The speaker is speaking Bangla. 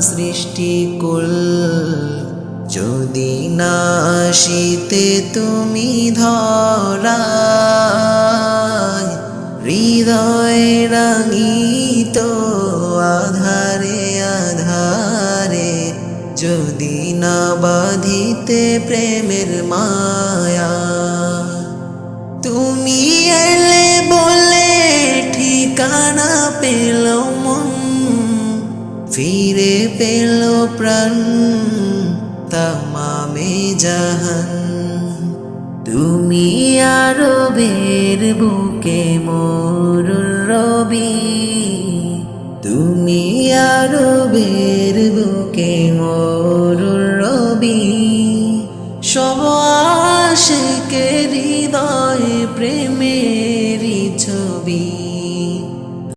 সৃষ্টিকুল। যদি না আসিতে তুমি ধরায়, হৃদয় রাঙিত আধারে আধারে, যদি না বাঁধিতে প্রেমের মায়া। তুমি এলে বলে ঠিকানা পেল মন, ফিরে পেল প্রাণ তামামে জাহান। তুমি আরবের বুকে মোরুল রবি, তুমি আরবের বুকে মোরুল রবি। সব আশিকের হৃদয় প্রেমে